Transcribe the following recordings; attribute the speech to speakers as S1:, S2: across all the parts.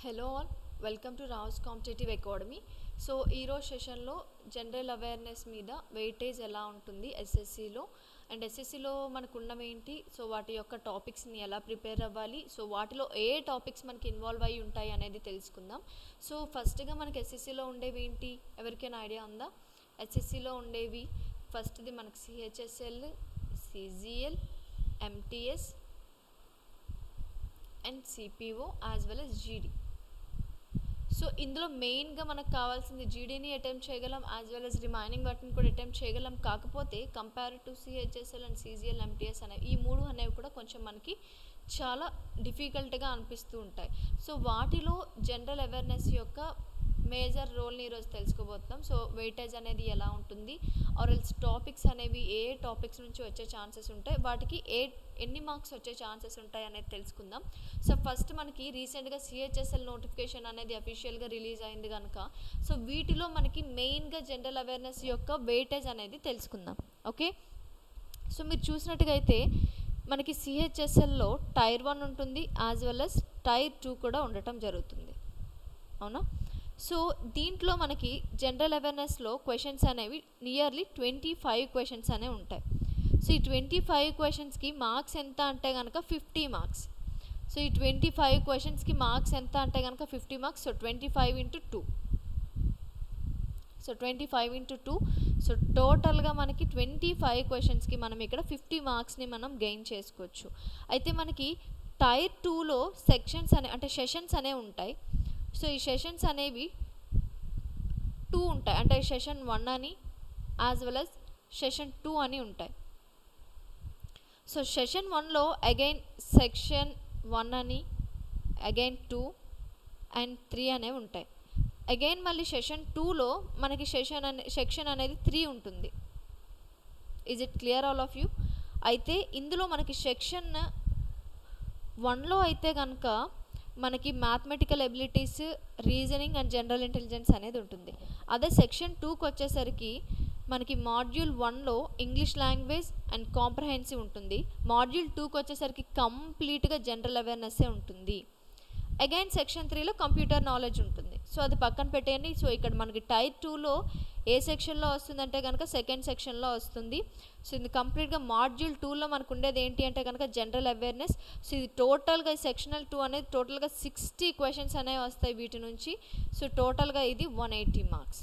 S1: Hello all, welcome to Rao's competitive academy. So ఈరోజు సెషన్లో general awareness మీద వెయిటేజ్ ఎలా ఉంటుంది ఎస్ఎస్సిలో అండ్ ఎస్ఎస్సిలో మనకు ఉన్నవేంటి, సో వాటి యొక్క టాపిక్స్ని ఎలా ప్రిపేర్ అవ్వాలి, సో వాటిలో ఏ టాపిక్స్ మనకి ఇన్వాల్వ్ అయ్యి ఉంటాయి అనేది తెలుసుకుందాం. సో ఫస్ట్గా మనకి ఎస్ఎస్సిలో ఉండేవి ఏంటి, ఎవరికైనా ఐడియా ఉందా? ఎస్ఎస్సిలో ఉండేవి ఫస్ట్ది మనకి CHSL, CGL, MTS and CPO as well as జీడీ. సో ఇందులో మెయిన్గా మనకు కావాల్సింది జీడీని అటెంప్ట్ చేయగలం యాజ్ వెల్ as రిమైనింగ్ వాటిని కూడా అటెంప్ట్ చేయగలం. కాకపోతే compare to CHSL and CGL, MTS అనేవి ఈ మూడు అనేవి కూడా కొంచెం మనకి చాలా డిఫికల్ట్గా అనిపిస్తూ ఉంటాయి. సో వాటిలో జనరల్ అవేర్నెస్ యొక్క మేజర్ రోల్ని ఈరోజు తెలుసుకోబోతున్నాం. సో వెయిటేజ్ అనేది ఎలా ఉంటుంది, ఆర్ఎల్స్ టాపిక్స్ అనేవి ఏ టాపిక్స్ నుంచి వచ్చే ఛాన్సెస్ ఉంటాయి, వాటికి ఎన్ని మార్క్స్ వచ్చే ఛాన్సెస్ ఉంటాయి అనేది తెలుసుకుందాం. సో ఫస్ట్ మనకి రీసెంట్గా సిహెచ్ఎస్ఎల్ నోటిఫికేషన్ అనేది అఫీషియల్గా రిలీజ్ అయింది కనుక సో వీటిలో మనకి మెయిన్గా జనరల్ అవేర్నెస్ యొక్క వెయిటేజ్ అనేది తెలుసుకుందాం. ఓకే, సో మీరు చూసినట్టుగా అయితే మనకి సిహెచ్ఎస్ఎల్లో టైర్ 1 ఉంటుంది యాజ్ వెల్ as టైర్ 2 కూడా ఉండటం జరుగుతుంది, అవునా? సో దీంట్లో మనకి జనరల్ అవేర్నెస్లో క్వశ్చన్స్ అనేవి నియర్లీ 25 క్వశ్చన్స్ అనేవి ఉంటాయి. సో ఈ 25 క్వశ్చన్స్కి మార్క్స్ ఎంత అంటే కనుక 50 మార్క్స్. సో ఈ 25 క్వశ్చన్స్కి మార్క్స్ ఎంత అంటే కనుక 50 marks. So 25 into 2. So 25 into 2. So టోటల్గా మనకి 25 క్వశ్చన్స్కి మనం ఇక్కడ 50 మార్క్స్ని మనం గెయిన్ చేసుకోవచ్చు. అయితే మనకి టైర్ 2లో సెక్షన్స్ అంటే సెషన్స్ అనేవి ఉంటాయి. సో ఈ సెషన్స్ అనేవి 2 ఉంటాయి, అంటే సెషన్ 1 అని యాజ్ వెల్ as సెషన్ 2 అని ఉంటాయి. సో సెషన్ 1లో అగైన్ సెక్షన్ 1 అని, అగైన్ 2 అండ్ 3 అనేవి ఉంటాయి. అగైన్ మళ్ళీ సెషన్ 2లో మనకి సెక్షన్ అనేది 3 ఉంటుంది. Is it clear all of you? అయితే ఇందులో మనకి సెక్షన్ 1లో అయితే కనుక మనకి mathematical abilities, reasoning and general intelligence అనేది ఉంటుంది. అదే సెక్షన్ 2కి వచ్చేసరికి మనకి మాడ్యూల్ 1లో ఇంగ్లీష్ లాంగ్వేజ్ అండ్ కాంప్రహెన్సివ్ ఉంటుంది. మాడ్యూల్ 2కి వచ్చేసరికి కంప్లీట్గా జనరల్ అవేర్నెస్సే ఉంటుంది. అగైన్ సెక్షన్ 3లో కంప్యూటర్ నాలెడ్జ్ ఉంటుంది. సో అది పక్కన పెట్టేయండి. సో ఇక్కడ మనకి టైర్ 2లో ఏ సెక్షన్లో వస్తుందంటే కనుక సెకండ్ సెక్షన్లో వస్తుంది. సో ఇది కంప్లీట్గా మాడ్యూల్ 2లో మనకు ఉండేది ఏంటి అంటే కనుక జనరల్ అవేర్నెస్. సో ఇది టోటల్గా సెక్షనల్ 2 అనేది టోటల్గా 60 క్వశ్చన్స్ అనేవి వస్తాయి వీటి నుంచి. సో టోటల్గా ఇది 180 మార్క్స్.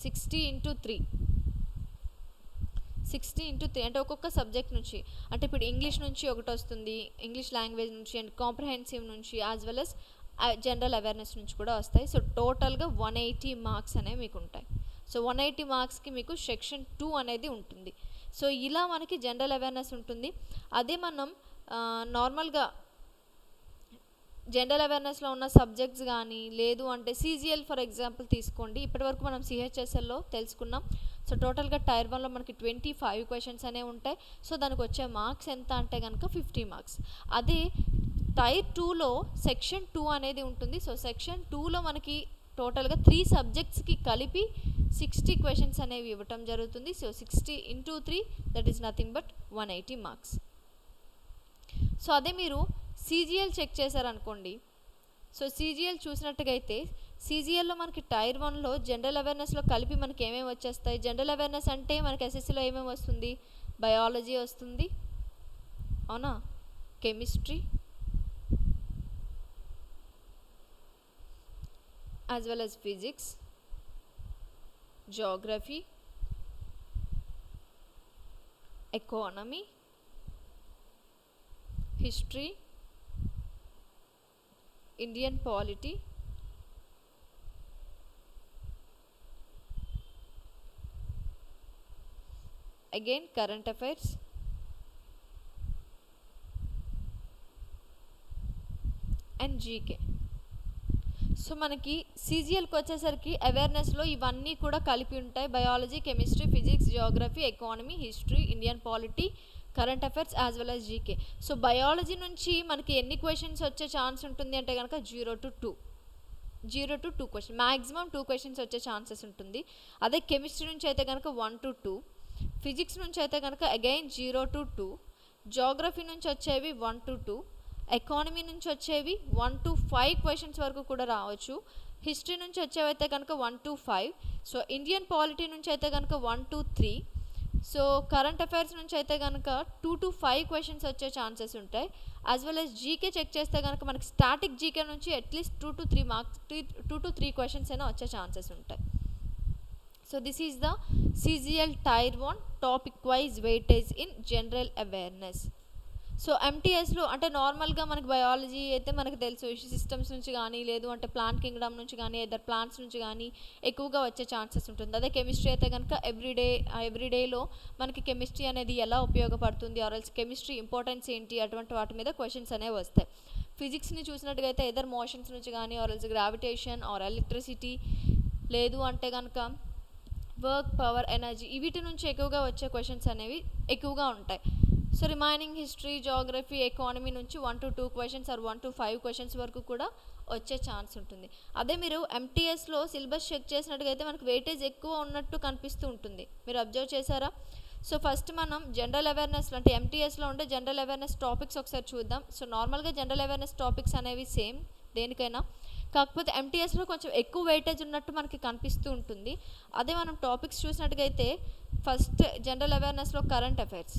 S1: 60 into 3 అంటే ఒక్కొక్క సబ్జెక్ట్ నుంచి, అంటే ఇప్పుడు ఇంగ్లీష్ నుంచి ఒకటి వస్తుంది, ఇంగ్లీష్ లాంగ్వేజ్ నుంచి అండ్ కాంప్రహెన్సివ్ నుంచి as well as general awareness నుంచి కూడా వస్తాయి. సో టోటల్గా 180 మార్క్స్ అనేవి మీకు ఉంటాయి. సో 180 మార్క్స్కి మీకు సెక్షన్ 2 అనేది ఉంటుంది. సో ఇలా మనకి జనరల్ అవేర్నెస్ ఉంటుంది. అదే మనం నార్మల్గా జనరల్ అవేర్నెస్లో ఉన్న సబ్జెక్ట్స్ కానీ లేదు అంటే సిజిఎల్ ఫర్ ఎగ్జాంపుల్ తీసుకోండి. ఇప్పటివరకు మనం సిహెచ్ఎస్ఎల్లో తెలుసుకున్నాం. సో టోటల్గా టైర్ 1లో మనకి 25 క్వశ్చన్స్ అనేవి ఉంటాయి. సో దానికి వచ్చే మార్క్స్ ఎంత అంటే కనుక 50 మార్క్స్. అదే టైర్ 2లో సెక్షన్ 2 అనేది ఉంటుంది. సో సెక్షన్ 2లో మనకి టోటల్గా 3 సబ్జెక్ట్స్కి కలిపి 60 క్వశ్చన్స్ అనేవి ఇవ్వటం జరుగుతుంది. So 60 into 3 that is nothing but 180 marks. So అదే మీరు సిజిఎల్ చెక్ చేశారనుకోండి. సో సిజిఎల్ చూసినట్టుగా అయితే సిజిఎల్లో మనకి టైర్ 1లో జనరల్ అవేర్నెస్లో కలిపి మనకి ఏమేమి వచ్చేస్తాయి. జనరల్ అవేర్నెస్ అంటే మనకి ఎస్ఎస్సిలో ఏమేమి వస్తుంది, బయాలజీ వస్తుంది, అవునా, chemistry as well as physics, geography, economy, history, Indian polity, again current affairs and GK. So మనకి సిజిఎల్కి వచ్చేసరికి అవేర్నెస్లో ఇవన్నీ కూడా కలిపి ఉంటాయి. Biology, chemistry, physics, Geography, economy, history, Indian polity, current affairs as well as GK. So biology నుంచి మనకి ఎన్ని questions వచ్చే ఛాన్స్ ఉంటుంది అంటే కనుక 0 to 2 క్వశ్చన్, మ్యాక్సిమం 2 క్వశ్చన్స్ వచ్చే ఛాన్సెస్ ఉంటుంది. అదే కెమిస్ట్రీ నుంచి అయితే కనుక 1 to 2, ఫిజిక్స్ నుంచి అయితే కనుక అగైన్ 0 to 2, జియోగ్రఫీ నుంచి వచ్చేవి 1 to 2, ఎకానమీ నుంచి వచ్చేవి 1 to 5 క్వశ్చన్స్ వరకు కూడా రావచ్చు. హిస్టరీ నుంచి వచ్చేవైతే కనుక 1 to 5. సో ఇండియన్ పాలిటీ నుంచి అయితే కనుక 1 to 3. సో కరెంట్ అఫైర్స్ నుంచి అయితే కనుక 2 to 5 క్వశ్చన్స్ వచ్చే ఛాన్సెస్ ఉంటాయి. As well as GK check చేస్తే కనుక మనకి స్టాటిక్ జీకే నుంచి at least 2 to 3 marks 2 to 3 questions అయినా వచ్చే ఛాన్సెస్ ఉంటాయి. So this is the CGL Tier 1 topic wise weightage in general awareness. So ఎంటీఎస్లో అంటే నార్మల్గా మనకి బయాలజీ అయితే మనకు తెలుసు సిస్టమ్స్ నుంచి కానీ లేదు అంటే ప్లాంట్ కింగ్డమ్ నుంచి కానీ ఇద్దరు ప్లాంట్స్ నుంచి కానీ ఎక్కువగా వచ్చే ఛాన్సెస్ ఉంటుంది. అదే కెమిస్ట్రీ అయితే కనుక ఎవ్రీడేలో మనకి కెమిస్ట్రీ అనేది ఎలా ఉపయోగపడుతుంది ఆర్ఎల్స్ కెమిస్ట్రీ ఇంపార్టెన్స్ ఏంటి అటువంటి వాటి మీద క్వశ్చన్స్ అనేవి వస్తాయి. ఫిజిక్స్ని చూసినట్టుగా అయితే ఎదర్ మోషన్స్ నుంచి కానీ ఆర్ఎల్స్ గ్రావిటేషన్ ఆర్ ఎలక్ట్రిసిటీ లేదు అంటే కనుక వర్క్ పవర్ ఎనర్జీ వీటి నుంచి ఎక్కువగా వచ్చే క్వశ్చన్స్ అనేవి ఎక్కువగా ఉంటాయి. So remaining history geography economy నుంచి 1 to 2 questions or 1 to 5 questions వరకు కూడా వచ్చే ఛాన్స్ ఉంటుంది. అదే మీరు ఎంటీఎస్లో సిలబస్ చెక్ చేసినట్టుగా అయితే మనకు వెయిటేజ్ ఎక్కువ ఉన్నట్టు కనిపిస్తూ ఉంటుంది. మీరు అబ్జర్వ్ చేశారా? సో ఫస్ట్ మనం జనరల్ అవేర్నెస్లో అంటే ఎంటీఎస్లో ఉండే జనరల్ అవేర్నెస్ టాపిక్స్ ఒకసారి చూద్దాం. సో నార్మల్గా జనరల్ అవేర్నెస్ టాపిక్స్ అనేవి సేమ్ దేనికైనా, కాకపోతే ఎంటీఎస్లో కొంచెం ఎక్కువ వెయిటేజ్ ఉన్నట్టు మనకి కనిపిస్తూ ఉంటుంది. అదే మనం టాపిక్స్ చూసినట్టుగా అయితే ఫస్ట్ జనరల్ అవేర్నెస్లో కరెంట్ అఫైర్స్.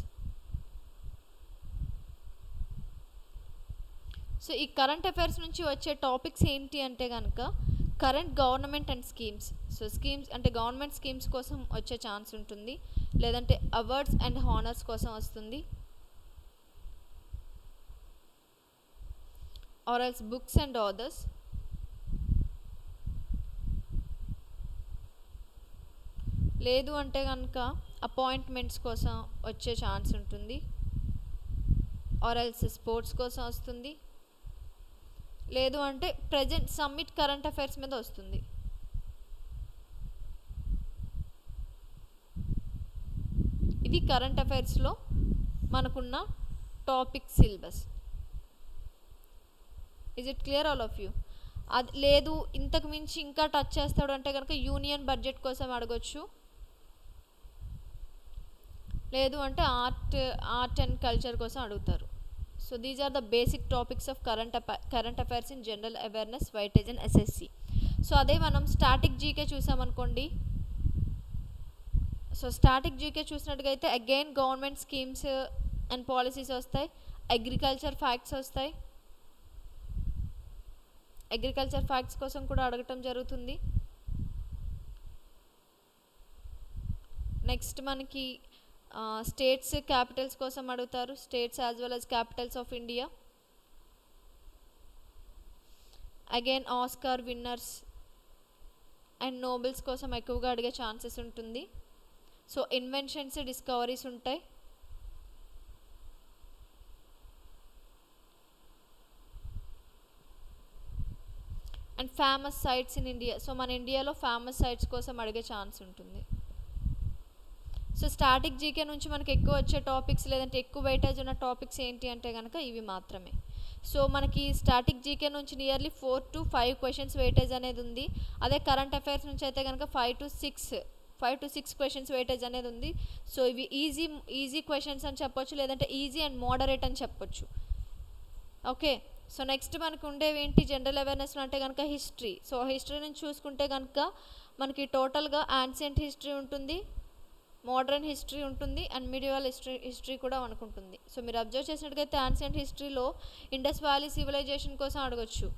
S1: సో ఈ కరెంట్ అఫైర్స్ నుంచి వచ్చే టాపిక్స్ ఏంటి అంటే కనుక current government and schemes. So schemes అంటే గవర్నమెంట్ స్కీమ్స్ కోసం వచ్చే ఛాన్స్ ఉంటుంది, లేదంటే అవార్డ్స్ అండ్ హానర్స్ కోసం వస్తుంది, or else books and authors, లేదు అంటే కనుక అపాయింట్మెంట్స్ కోసం వచ్చే ఛాన్స్ ఉంటుంది, ఆర్ ఎల్స్ స్పోర్ట్స్ కోసం వస్తుంది, లేదు అంటే ప్రజెంట్ సమ్మిట్ కరెంట్ అఫైర్స్ మీద వస్తుంది. ఇది కరెంట్ అఫైర్స్లో మనకున్న topic syllabus. Is it clear all of you? అది లేదు ఇంతకు మించి ఇంకా టచ్ చేస్తాడు అంటే కనుక యూనియన్ బడ్జెట్ కోసం అడగొచ్చు, లేదు అంటే ఆర్ట్ అండ్ కల్చర్ కోసం అడుగుతారు. So these are the basic topics of current affairs in general awareness weightage and SSC. So అదే మనం స్టాటిక్ జీకే చూసామనుకోండి. సో స్టాటిక్ జీకే చూసినట్టుగా అయితే again government schemes and policies వస్తాయి, అగ్రికల్చర్ ఫ్యాక్ట్స్ వస్తాయి, agriculture facts కోసం కూడా అడగటం జరుగుతుంది. నెక్స్ట్ మనకి స్టేట్స్ క్యాపిటల్స్ కోసం అడుగుతారు, states as well as capitals of India. Again Oscar winners and Nobels కోసం ఎక్కువగా అడిగే ఛాన్సెస్ ఉంటుంది. సో ఇన్వెన్షన్స్ డిస్కవరీస్ ఉంటాయి. And famous sites in India. So మన ఇండియాలో ఫేమస్ సైట్స్ కోసం అడిగే ఛాన్స్ ఉంటుంది. సో స్టాటిక్ జీకే నుంచి మనకి ఎక్కువ వచ్చే టాపిక్స్ లేదంటే ఎక్కువ వెయిటేజ్ ఉన్న టాపిక్స్ ఏంటి అంటే కనుక ఇవి మాత్రమే. సో మనకి స్టాటిక్ జీకే నుంచి నియర్లీ 4 to 5 క్వశ్చన్స్ వెయిటేజ్ అనేది ఉంది. అదే కరెంట్ అఫైర్స్ నుంచి అయితే కనుక 5 to 6 క్వశ్చన్స్ వెయిటేజ్ అనేది ఉంది. సో ఇవి ఈజీ క్వశ్చన్స్ అని చెప్పొచ్చు, లేదంటే ఈజీ అండ్ మోడరేట్ అని చెప్పొచ్చు. ఓకే, సో నెక్స్ట్ మనకు ఉండేవి ఏంటి జనరల్ అవేర్నెస్లో అంటే కనుక హిస్టరీ. సో హిస్టరీ నుంచి చూసుకుంటే కనుక మనకి టోటల్గా యాన్సియంట్ హిస్టరీ ఉంటుంది, మోడర్న్ హిస్టరీ ఉంటుంది అండ్ మీడియవల్ హిస్టరీ కూడా అనుకుంటుంది. సో మీరు అబ్జర్వ్ చేసినట్టుగైతే యాన్సియంట్ హిస్టరీలో ఇండస్ వ్యాలీ సివిలైజేషన్ కోసం అడగచ్చు,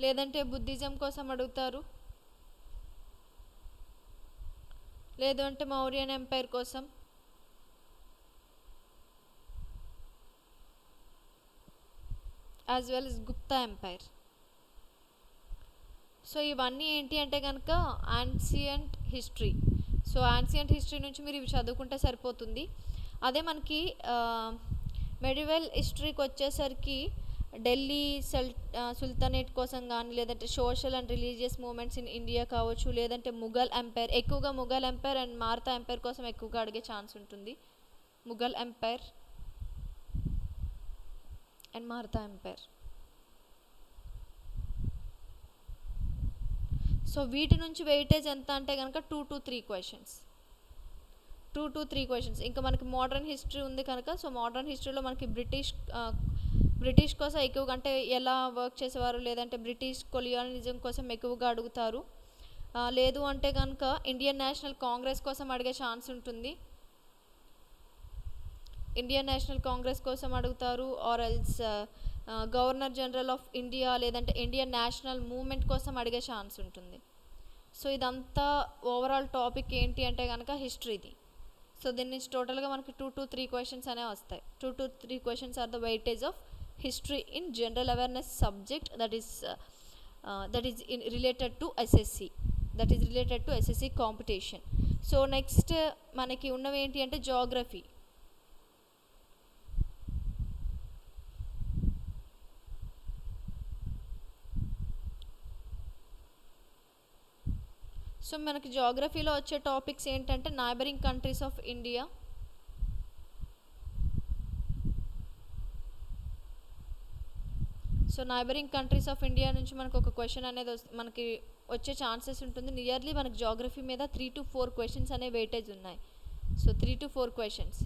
S1: లేదంటే బుద్ధిజం కోసం అడుగుతారు, లేదు అంటే మౌర్యన్ ఎంపైర్ కోసం, as well as Gupta empire. So ఇవన్నీ ఏంటి అంటే కనుక ancient history. So ancient history నుంచి మీరు ఇవి చదువుకుంటే సరిపోతుంది. అదే మనకి మెడివల్ హిస్టరీకి వచ్చేసరికి ఢిల్లీ సుల్తానేట్ కోసం కానీ, లేదంటే social and religious movements in India కావచ్చు, లేదంటే ముఘల్ ఎంపైర్, ఎక్కువగా Mughal empire and Maratha empire కోసం ఎక్కువగా అడిగే ఛాన్స్ ఉంటుంది. Mughal empire and Maratha empire. So వీటి నుంచి వెయిటేజ్ ఎంత అంటే కనుక 2 to 3 క్వశ్చన్స్. 2 to 3 questions. ఇంకా మనకి మోడర్న్ హిస్టరీ ఉంది కనుక సో మోడర్న్ హిస్టరీలో మనకి బ్రిటిష్ కోసం ఎక్కువగా అంటే ఎలా వర్క్ చేసేవారు, లేదంటే బ్రిటిష్ కొలియానిజం కోసం ఎక్కువగా అడుగుతారు. లేదు అంటే కనుక ఇండియన్ నేషనల్ కాంగ్రెస్ కోసం అడిగే ఛాన్స్ ఉంటుంది. ఇండియన్ నేషనల్ కాంగ్రెస్ కోసం అడుగుతారు, or else governor general of India లేదంటే ఇండియన్ నేషనల్ మూవ్మెంట్ కోసం అడిగే ఛాన్స్ ఉంటుంది. సో ఇదంతా ఓవరాల్ టాపిక్ ఏంటి అంటే కనుక హిస్టరీది. సో దీని నుంచి టోటల్గా మనకి 2 to 3 క్వశ్చన్స్ అనేవి వస్తాయి. 2 to 3 questions are the weightage of history in general awareness subject that is related to SSC competition. So next మనకి ఉన్నవి ఏంటి అంటే జాగ్రఫీ. సో మనకి జాగ్రఫీలో వచ్చే టాపిక్స్ ఏంటంటే neighbouring countries of India, so neighbouring countries of India నుంచి మనకు ఒక క్వశ్చన్ అనేది మనకి వచ్చే ఛాన్సెస్ ఉంటుంది. నియర్లీ మనకి జాగ్రఫీ మీద 3 to 4 క్వశ్చన్స్ అనే వెయిటేజ్ ఉన్నాయి. So 3 to 4 questions.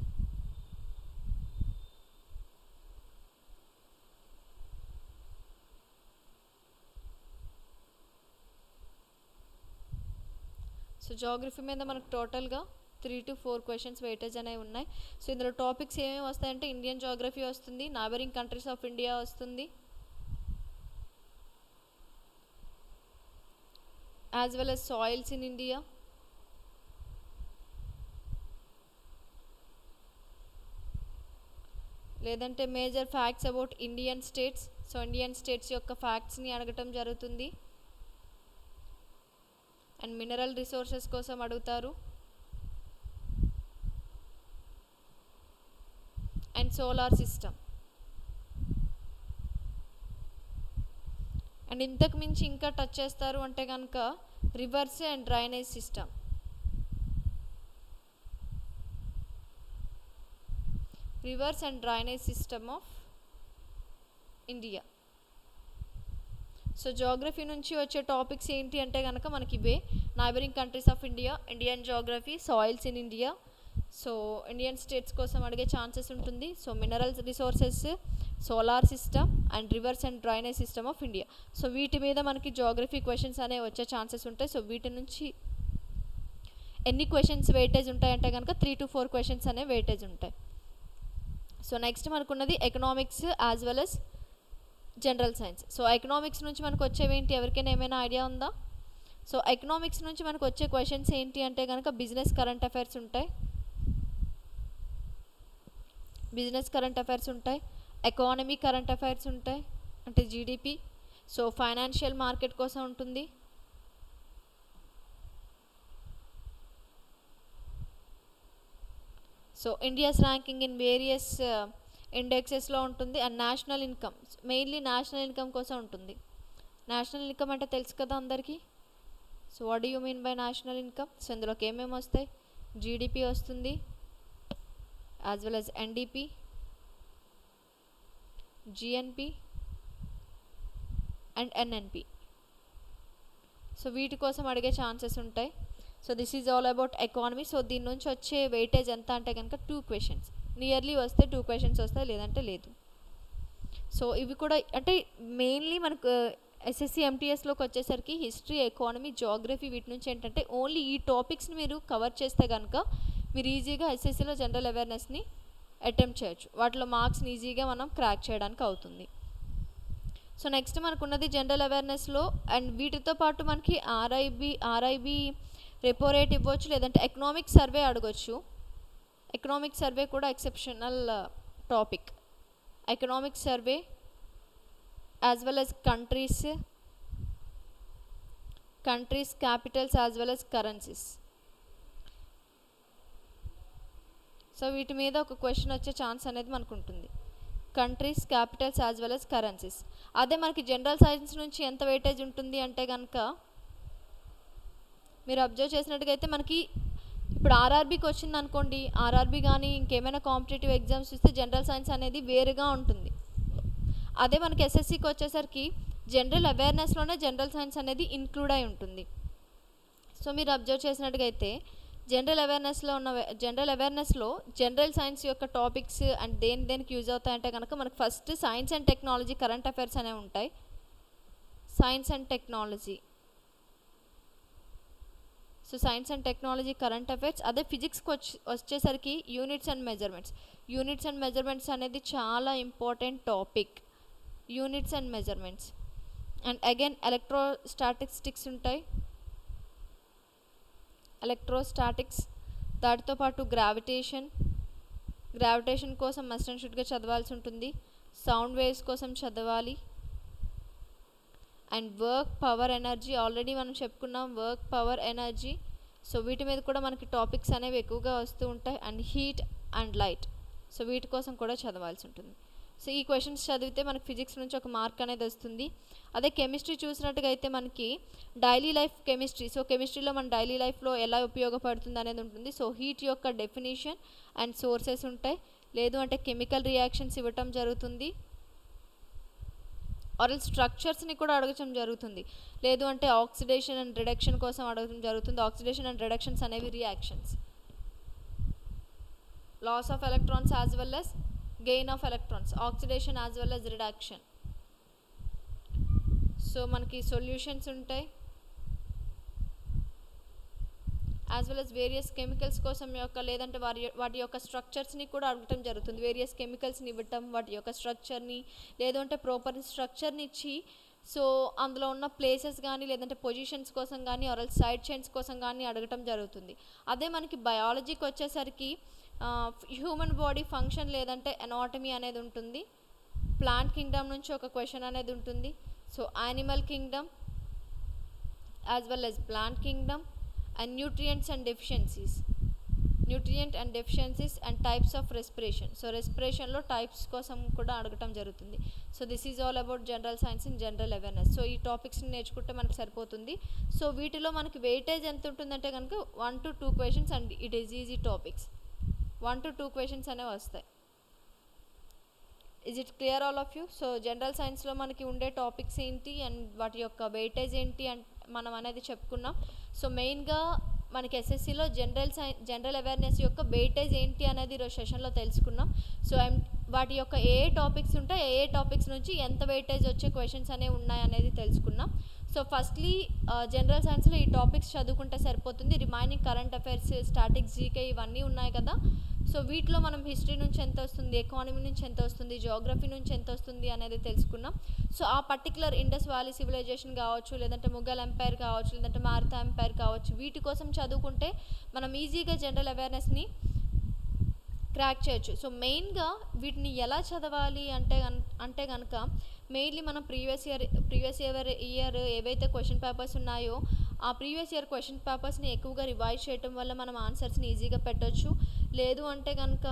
S1: So geography మీద మనకు టోటల్గా 3 to 4 క్వశ్చన్స్ వెయిటేజ్ అనేవి ఉన్నాయి. సో ఇందులో టాపిక్స్ ఏమేమి వస్తాయంటే ఇండియన్ జాగ్రఫీ వస్తుంది, నైబరింగ్ కంట్రీస్ ఆఫ్ ఇండియా వస్తుంది, as well as soils in India, లేదంటే major facts about Indian states. So Indian states యొక్క ఫ్యాక్ట్స్ని అడగటం జరుగుతుంది. అండ్ మినరల్ రిసోర్సెస్ కోసం అడుగుతారు, అండ్ సోలార్ సిస్టమ్. అండ్ ఇంతకు మించి ఇంకా టచ్ చేస్తారు అంటే కనుక reverse and drainage system. Reverse and drainage system of India. So geography నుంచి వచ్చే టాపిక్స్ ఏంటి అంటే కనుక మనకి ఇవే: neighbouring countries of India, Indian geography, soils in India. So Indian states కోసం అడిగే ఛాన్సెస్ ఉంటుంది. So minerals resources, solar system and reverse and drainage system of India. So వీటి మీద మనకి జాగ్రఫీ క్వశ్చన్స్ అనేవి వచ్చే ఛాన్సెస్ ఉంటాయి. సో వీటి నుంచి ఎన్ని క్వశ్చన్స్ వెయిటేజ్ ఉంటాయంటే కనుక 3 to 4 క్వశ్చన్స్ అనేవి వెయిటేజ్ ఉంటాయి. సో నెక్స్ట్ మనకున్నది economics as well as general science. So economics నుంచి మనకు వచ్చేవేంటి, ఎవరికైనా ఏమైనా ఐడియా ఉందా? సో ఎకనామిక్స్ నుంచి మనకు వచ్చే క్వశ్చన్స్ ఏంటి అంటే కనుక బిజినెస్ కరెంట్ అఫైర్స్ ఉంటాయి, ఎకానమీ కరెంట్ అఫైర్స్ ఉంటాయి అంటే జీడిపి. సో ఫైనాన్షియల్ మార్కెట్ కోసం ఉంటుంది, so India's ranking in various ఇండెక్సెస్లో ఉంటుంది. And national income, mainly national income కోసం ఉంటుంది. నేషనల్ ఇన్కమ్ అంటే తెలుసు కదా అందరికీ. So what do you mean by national income? So ఇందులోకి ఏమేమి వస్తాయి? జీడిపి వస్తుంది, as well as NDP, GNP and NNP. So వీటి కోసం అడిగే ఛాన్సెస్ ఉంటాయి. So this is all about economy. So దీని నుంచి వచ్చే వెయిటేజ్ ఎంత అంటే కనుక 2 క్వశ్చన్స్. నియర్లీ వస్తే 2 క్వశ్చన్స్ వస్తాయి, లేదంటే లేదు. సో ఇవి కూడా అంటే మెయిన్లీ మనకు ఎస్ఎస్సి ఎంటీఎస్లోకి వచ్చేసరికి హిస్టరీ, ఎకానమీ, జాగ్రఫీ వీటి నుంచి ఏంటంటే ఓన్లీ ఈ టాపిక్స్ని మీరు కవర్ చేస్తే కనుక మీరు ఈజీగా ఎస్ఎస్సిలో జనరల్ అవేర్నెస్ని అటెంప్ట్ చేయొచ్చు. వాటిలో మార్క్స్ని ఈజీగా మనం క్రాక్ చేయడానికి అవుతుంది. సో నెక్స్ట్ మనకున్నది జనరల్ అవేర్నెస్లో. అండ్ వీటితో పాటు మనకి ఆర్ఐబి రెపో రేట్ ఇవ్వచ్చు, లేదంటే ఎకనామిక్ సర్వే అడగొచ్చు. ఎకనామిక్ సర్వే కూడా exceptional topic. Economic survey as well as countries Capitals as well as currencies. So వీటి మీద ఒక క్వశ్చన్ వచ్చే ఛాన్స్ అనేది మనకు ఉంటుంది. Countries, Capitals as well as currencies. అదే మనకి జనరల్ సైన్స్ నుంచి ఎంత వెయిటేజ్ ఉంటుంది అంటే కనుక మీరు అబ్జర్వ్ చేసినట్టుగా అయితే మనకి ఇప్పుడు ఆర్ఆర్బీకి వచ్చింది అనుకోండి, ఆర్ఆర్బీ కానీ ఇంకేమైనా కాంపిటేటివ్ ఎగ్జామ్స్ ఇస్తే జనరల్ సైన్స్ అనేది వేరుగా ఉంటుంది. అదే మనకి ఎస్ఎస్సికి వచ్చేసరికి జనరల్ అవేర్నెస్లోనే జనరల్ సైన్స్ అనేది ఇంక్లూడ్ అయి ఉంటుంది. సో మీరు అబ్జర్వ్ చేసినట్టుగా అయితే జనరల్ అవేర్నెస్లో జనరల్ సైన్స్ యొక్క టాపిక్స్ అండ్ దేనికి యూజ్ అవుతాయంటే కనుక మనకు first science and technology current affairs అనేవి ఉంటాయి. Science and technology, so science and technology current affairs. అదే ఫిజిక్స్కి వచ్చేసరికి యూనిట్స్ అండ్ మెజర్మెంట్స్ అనేది చాలా important topic. Units and measurements and again electrostatics ఉంటాయి. దాటితో పాటు గ్రావిటేషన్ కోసం మస్ట్ అండ్ షుడ్గా చదవాల్సి ఉంటుంది. సౌండ్ వేవ్స్ కోసం చదవాలి. And work, power, energy already మనం చెప్పుకున్నాం. వర్క్, పవర్, ఎనర్జీ, సో వీటి మీద కూడా మనకి టాపిక్స్ అనేవి ఎక్కువగా వస్తూ ఉంటాయి. And heat and light, so వీటి కోసం కూడా చదవాల్సి ఉంటుంది. సో ఈ క్వశ్చన్స్ చదివితే మనకి ఫిజిక్స్ నుంచి ఒక మార్క్ అనేది వస్తుంది. అదే కెమిస్ట్రీ చూసినట్టుగా అయితే మనకి డైలీ లైఫ్ కెమిస్ట్రీ, సో కెమిస్ట్రీలో మన డైలీ లైఫ్లో ఎలా ఉపయోగపడుతుంది అనేది ఉంటుంది. సో హీట్ యొక్క డెఫినేషన్ అండ్ సోర్సెస్ ఉంటాయి. లేదు అంటే కెమికల్ రియాక్షన్స్ ఇవ్వటం జరుగుతుంది. ఆరల్ స్ట్రక్చర్స్ని కూడా అడగటం జరుగుతుంది. లేదు అంటే ఆక్సిడేషన్ అండ్ రిడక్షన్ కోసం అడగటం జరుగుతుంది. ఆక్సిడేషన్ అండ్ రిడక్షన్స్ అనేవి reactions. Loss of electrons as well as gain of electrons, oxidation as well as reduction. So మనకి సొల్యూషన్స్ ఉంటాయి. As well as various chemicals కోసం లేదంటే వాటి యొక్క స్ట్రక్చర్స్ని కూడా అడగటం జరుగుతుంది. వేరియస్ కెమికల్స్ని ఇవ్వటం, వాటి యొక్క స్ట్రక్చర్ని, లేదు అంటే ప్రాపర్ స్ట్రక్చర్ని ఇచ్చి సో అందులో ఉన్న ప్లేసెస్ కానీ లేదంటే పొజిషన్స్ కోసం కానీ ఆర్ సైడ్ చైన్స్ కోసం కానీ అడగటం జరుగుతుంది. అదే మనకి బయాలజీకి వచ్చేసరికి హ్యూమన్ బాడీ ఫంక్షన్ లేదంటే ఎనాటమీ అనేది ఉంటుంది. ప్లాంట్ కింగ్డమ్ నుంచి ఒక క్వశ్చన్ అనేది ఉంటుంది. So animal kingdom as well as plant kingdom and nutrient and deficiencies and types of respiration. So రెస్పిరేషన్లో టైప్స్ కోసం కూడా అడగటం జరుగుతుంది. So this is all about general science and general awareness. So ఈ టాపిక్స్ని నేర్చుకుంటే మనకు సరిపోతుంది. సో వీటిలో మనకి వెయిటేజ్ ఎంత ఉంటుందంటే కనుక 1 to 2 questions and it is easy topics. 1 to 2 questions అనేవి వస్తాయి. Is it clear all of you? So general సైన్స్లో మనకి ఉండే టాపిక్స్ ఏంటి అండ్ వాటి యొక్క వెయిటేజ్ ఏంటి అండ్ మనం అనేది చెప్పుకున్నాం. సో మెయిన్గా మనకి ఎస్ఎస్సిలో జనరల్ అవేర్నెస్ యొక్క వెయిటేజ్ ఏంటి అనేది ఈరోజు సెషన్లో తెలుసుకున్నాం. సో వాటి యొక్క ఏ టాపిక్స్ ఉంటాయి, ఏ టాపిక్స్ నుంచి ఎంత వెయిటేజ్ వచ్చే క్వశ్చన్స్ అనేవి ఉన్నాయి అనేది తెలుసుకున్నాం. సో ఫస్ట్లీ జనరల్ సైన్స్లో ఈ టాపిక్స్ చదువుకుంటే సరిపోతుంది. Remaining current affairs, statics, GK ఇవన్నీ ఉన్నాయి కదా. సో వీటిలో మనం హిస్టరీ నుంచి ఎంత వస్తుంది, ఎకానమీ నుంచి ఎంత వస్తుంది, జియోగ్రఫీ నుంచి ఎంత వస్తుంది అనేది తెలుసుకున్నాం. సో ఆ పర్టికులర్ ఇండస్ వ్యాలీ సివిలైజేషన్ కావచ్చు, లేదంటే ముఘల్ ఎంపైర్ కావచ్చు, లేదంటే మారథా ఎంపైర్ కావచ్చు, వీటి కోసం చదువుకుంటే మనం ఈజీగా జనరల్ అవేర్నెస్ని క్రాక్ చేయొచ్చు. సో మెయిన్గా వీటిని ఎలా చదవాలి అంటే కనుక మెయిన్లీ మనం ప్రీవియస్ ఇయర్ ఏవైతే క్వశ్చన్ పేపర్స్ ఉన్నాయో ఆ ప్రీవియస్ ఇయర్ క్వశ్చన్ పేపర్స్ని ఎక్కువగా రివైజ్ చేయటం వల్ల మనం ఆన్సర్స్ని ఈజీగా పెట్టొచ్చు. లేదు అంటే కనుక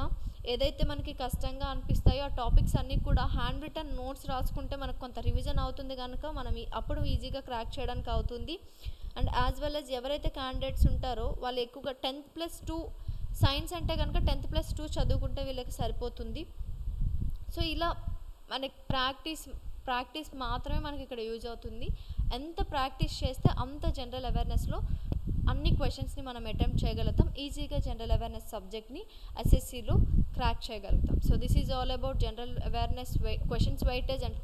S1: ఏదైతే మనకి కష్టంగా అనిపిస్తాయో ఆ టాపిక్స్ అన్నీ కూడా హ్యాండ్ రిటన్ నోట్స్ రాసుకుంటే మనకు కొంత రివిజన్ అవుతుంది కనుక మనం అప్పుడు ఈజీగా క్రాక్ చేయడానికి అవుతుంది. అండ్ యాజ్ వెల్ as ఎవరైతే క్యాండిడేట్స్ ఉంటారో వాళ్ళు ఎక్కువగా 10+2 సైన్స్ అంటే కనుక 10+2 చదువుకుంటే వీళ్ళకి సరిపోతుంది. సో ఇలా మనకి ప్రాక్టీస్ మాత్రమే మనకి ఇక్కడ యూజ్ అవుతుంది. ఎంత ప్రాక్టీస్ చేస్తే అంత జనరల్ అవేర్నెస్లో అన్ని క్వశ్చన్స్ని మనం అటెంప్ట్ చేయగలుగుతాం. ఈజీగా జనరల్ అవేర్నెస్ సబ్జెక్ట్ని ఎస్ఎస్సిలో క్రాక్ చేయగలుగుతాం. So this is all about general awareness questions weightage and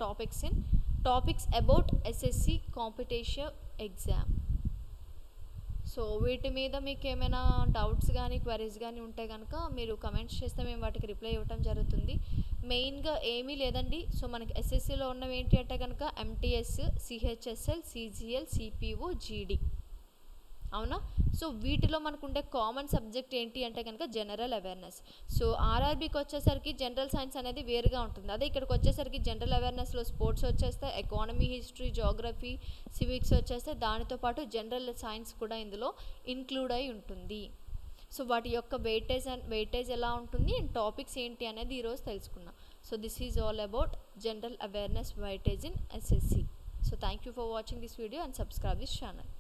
S1: topics about SSC competition exam. So వీటి మీద మీకు ఏమైనా డౌట్స్ కానీ క్వరీస్ కానీ ఉంటే కనుక మీరు కమెంట్స్ చేస్తే మేము వాటికి రిప్లై ఇవ్వటం జరుగుతుంది. మెయిన్గా ఏమీ లేదండి. సో మనకి ఎస్ఎస్సిలో ఉన్నవి ఏంటి అంటే కనుక ఎంటీఎస్, సిహెచ్ఎస్ఎల్, సిజిఎల్, సిపిఓ, జీడి, అవునా. సో వీటిలో మనకు ఉండే కామన్ సబ్జెక్ట్ ఏంటి అంటే కనుక జనరల్ అవేర్నెస్. సో ఆర్ఆర్బీకి వచ్చేసరికి జనరల్ సైన్స్ అనేది వేరుగా ఉంటుంది. అదే ఇక్కడికి వచ్చేసరికి జనరల్ అవేర్నెస్లో స్పోర్ట్స్ వచ్చేస్తాయి, ఎకానమీ, హిస్టరీ, జియోగ్రఫీ, సివిక్స్ వచ్చేస్తాయి. దానితో పాటు జనరల్ సైన్స్ కూడా ఇందులో ఇంక్లూడ్ అయి ఉంటుంది. సో వాటి యొక్క వెయిటేజ్ ఎలా ఉంటుంది అండ్ టాపిక్స్ ఏంటి అనేది ఈరోజు తెలుసుకున్నాం. So this is all about general awareness weightage in SSC. So thank you for watching this video and subscribe this channel.